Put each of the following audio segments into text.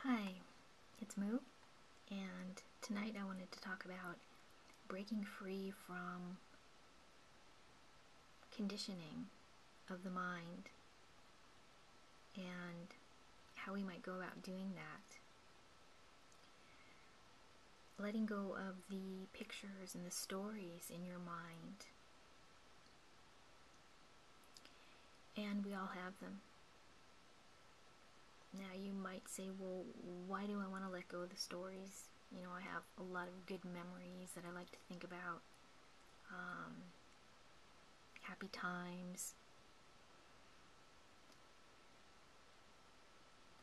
Hi, it's Moo, and tonight I wanted to talk about breaking free from conditioning of the mind and how we might go about doing that. Letting go of the pictures and the stories in your mind. And we all have them. Now you might say, well, why do I want to let go of the stories? You know, I have a lot of good memories that I like to think about. Happy times.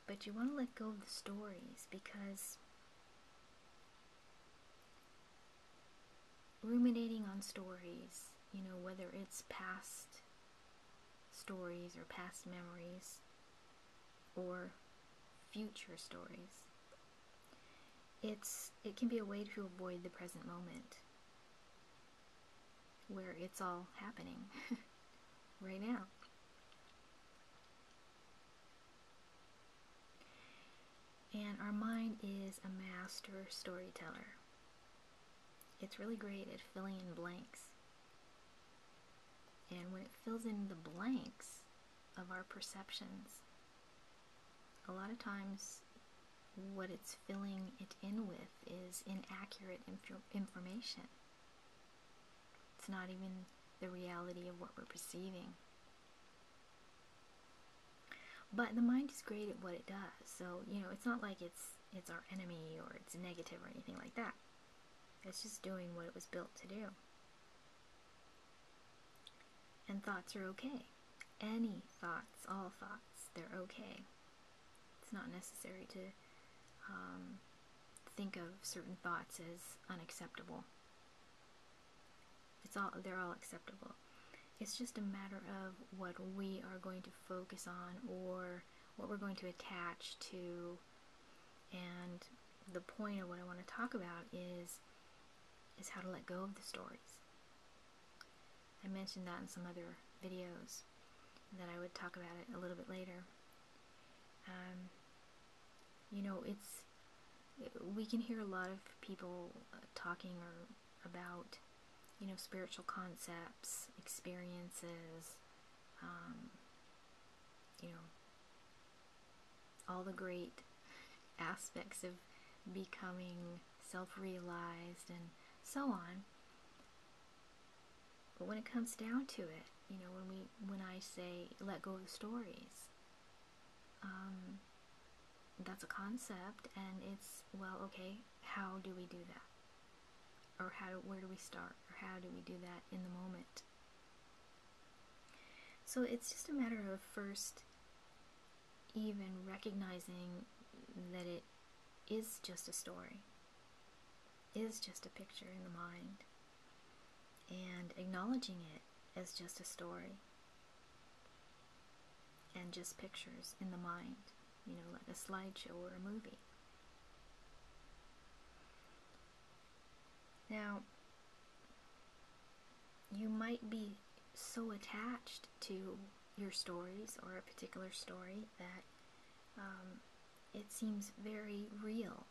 But you want to let go of the stories because ruminating on stories, you know, whether it's past stories or past memories or future stories, it can be a way to avoid the present moment where it's all happening right now. And our mind is a master storyteller. It's really great at filling in blanks. And when it fills in the blanks of our perceptions, a lot of times what it's filling it in with is inaccurate information. It's not even the reality of what we're perceiving. But the mind is great at what it does. So, you know, it's not like it's our enemy or it's negative or anything like that. It's just doing what it was built to do. And thoughts are okay. Any thoughts, all thoughts, they're okay. It's not necessary to think of certain thoughts as unacceptable. They're all acceptable. It's just a matter of what we are going to focus on or what we're going to attach to. And the point of what I want to talk about is how to let go of the stories. I mentioned that in some other videos that I would talk about it a little bit later. You know, we can hear a lot of people talking about, you know, spiritual concepts, experiences, you know, all the great aspects of becoming self-realized and so on. But when it comes down to it, you know, when I say let go of the stories, that's a concept, and it's, well, okay, how do we do that? Or where do we start? Or how do we do that in the moment? So it's just a matter of first even recognizing that it is just a story, is just a picture in the mind, and acknowledging it as just a story and just pictures in the mind, you know, like a slideshow or a movie. Now, you might be so attached to your stories or a particular story that it seems very real.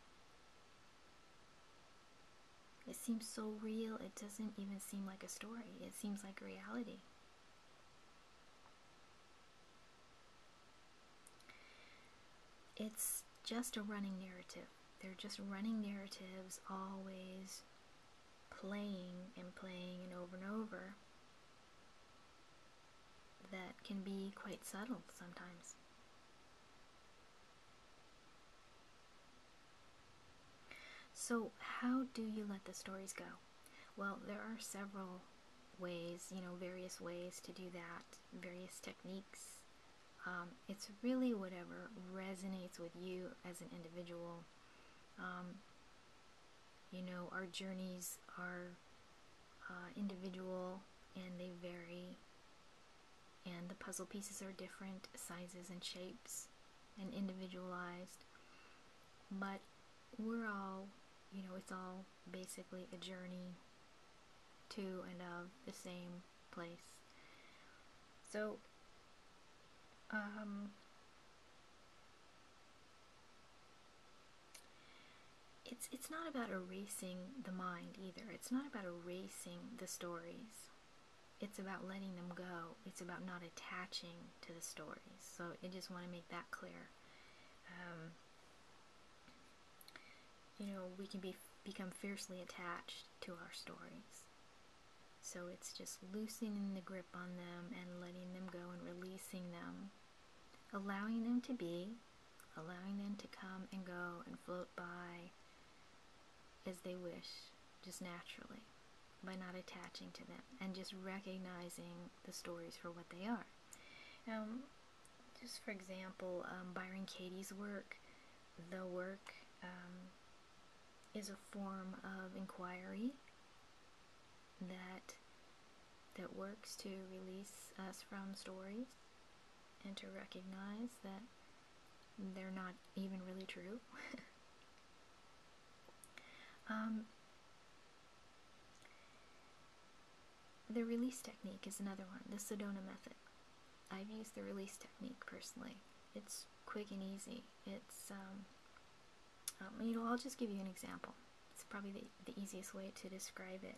It seems so real, it doesn't even seem like a story. It seems like reality. It's just a running narrative. They're just running narratives, always playing and playing and over, that can be quite subtle sometimes. So how do you let the stories go? Well, there are several ways, you know, various ways to do that, various techniques. It's really whatever resonates with you as an individual. You know, our journeys are individual and they vary, and the puzzle pieces are different sizes and shapes and individualized, but we're all, you know, it's all basically a journey to and of the same place. So it's not about erasing the mind either. It's not about erasing the stories. It's about letting them go. It's about not attaching to the stories. So I just want to make that clear. You know, we can become fiercely attached to our stories. So it's just loosening the grip on them and letting them go and releasing them, allowing them to be, allowing them to come and go and float by as they wish, just naturally, by not attaching to them and just recognizing the stories for what they are. Just for example, Byron Katie's work, the work is a form of inquiry that works to release us from stories and to recognize that they're not even really true. The release technique is another one, the Sedona method. I've used the release technique personally. It's quick and easy. It's, you know, I'll just give you an example. It's probably the easiest way to describe it.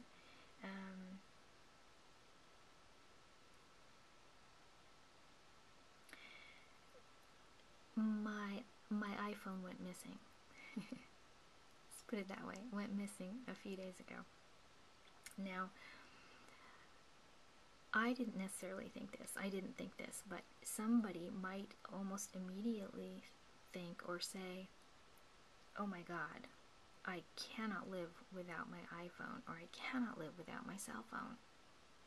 My iPhone went missing. Let's put it that way. It went missing a few days ago. Now, I didn't necessarily think this. I didn't think this, but somebody might almost immediately think or say, oh my God, I cannot live without my iPhone, or I cannot live without my cell phone.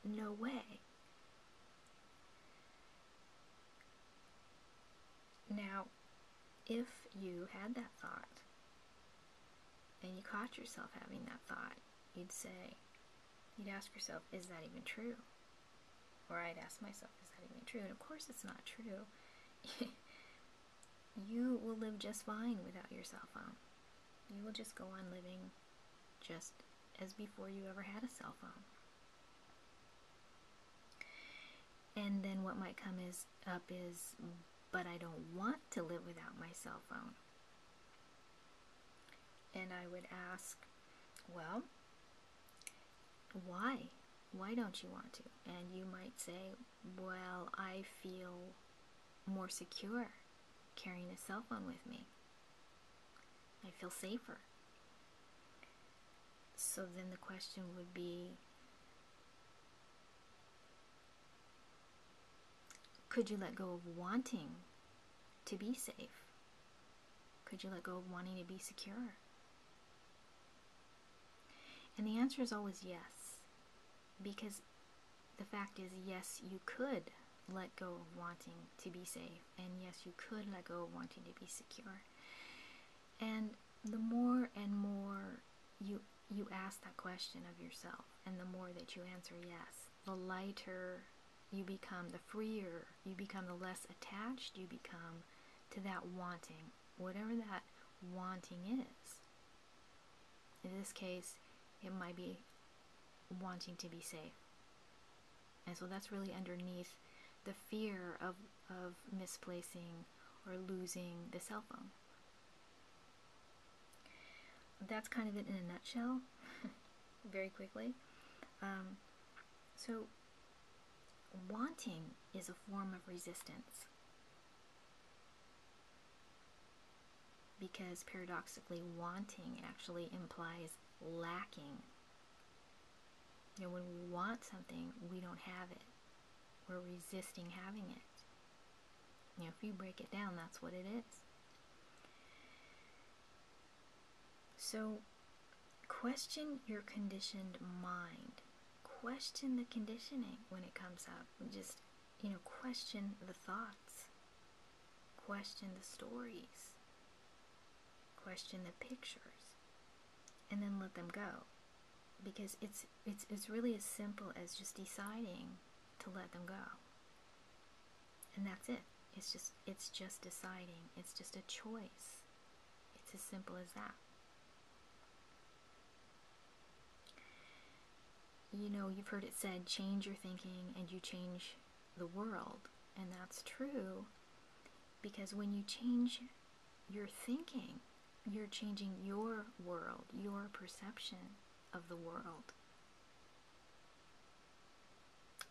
No way. Now, if you had that thought, and you caught yourself having that thought, you'd ask yourself, is that even true? Or I'd ask myself, is that even true? And of course it's not true. You will live just fine without your cell phone. You will just go on living just as before you ever had a cell phone. And then what might come up is, but I don't want to live without my cell phone. And I would ask, well, why? Why don't you want to? And you might say, well, I feel more secure carrying a cell phone with me. I feel safer. So then the question would be, could you let go of wanting to be safe? Could you let go of wanting to be secure? And the answer is always yes. Because the fact is, yes, you could let go of wanting to be safe. And yes, you could let go of wanting to be secure. And the more and more you ask that question of yourself, and the more that you answer yes, the lighter you become, the freer you become, the less attached you become to that wanting, whatever that wanting is. In this case, it might be wanting to be safe. And so that's really underneath the fear of misplacing or losing the cell phone. That's kind of it in a nutshell, very quickly. So wanting is a form of resistance. Because paradoxically, wanting actually implies lacking. You know, when we want something, we don't have it. We're resisting having it. You know, if you break it down, that's what it is. So, question your conditioned mind. Question the conditioning when it comes up. Just, you know, question the thoughts. Question the stories. Question the pictures. And then let them go. Because it's really as simple as just deciding to let them go. And that's it. It's just deciding. It's just a choice. It's as simple as that. You know, you've heard it said, change your thinking and you change the world. And that's true, because when you change your thinking, you're changing your world, your perception of the world.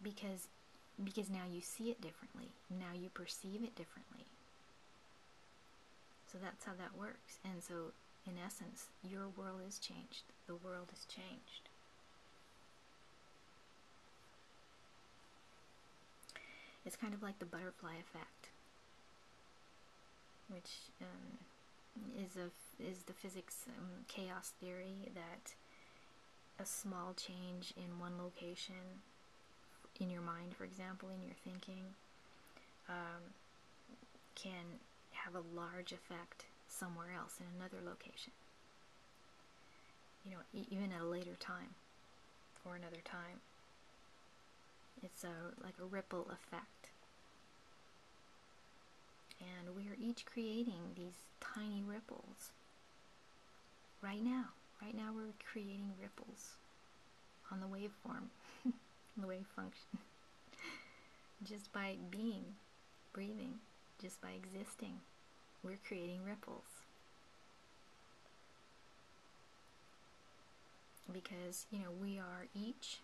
Because now you see it differently. Now you perceive it differently. So that's how that works. And so, in essence, your world is changed. The world is changed. It's kind of like the butterfly effect, which is the physics chaos theory, that a small change in one location, in your mind, for example, in your thinking, can have a large effect somewhere else in another location. You know, even at a later time or another time. It's like a ripple effect. And we are each creating these tiny ripples right now. Right now we're creating ripples on the waveform, the wave function. Just by being, breathing, just by existing, we're creating ripples. Because, you know, we are each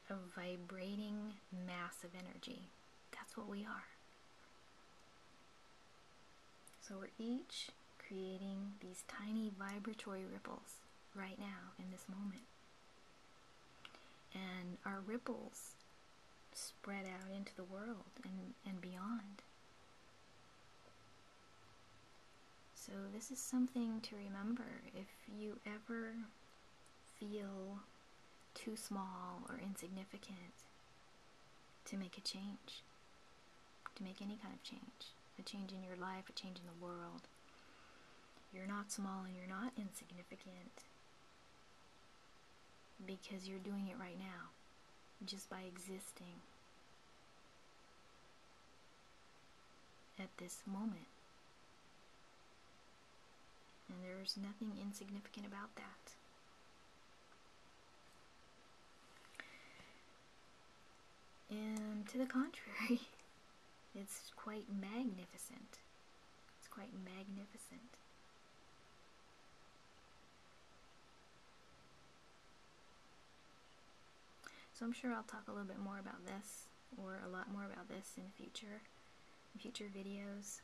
a vibrating mass of energy. That's what we are. So we're each creating these tiny vibratory ripples right now in this moment. And our ripples spread out into the world and beyond. So this is something to remember. If you ever feel too small or insignificant to make a change, to make any kind of change, a change in your life, a change in the world, you're not small and you're not insignificant, because you're doing it right now, just by existing at this moment. And there's nothing insignificant about that. And to the contrary, it's quite magnificent. It's quite magnificent. So I'm sure I'll talk a little bit more about this, or a lot more about this in future videos.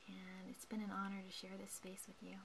And it's been an honor to share this space with you.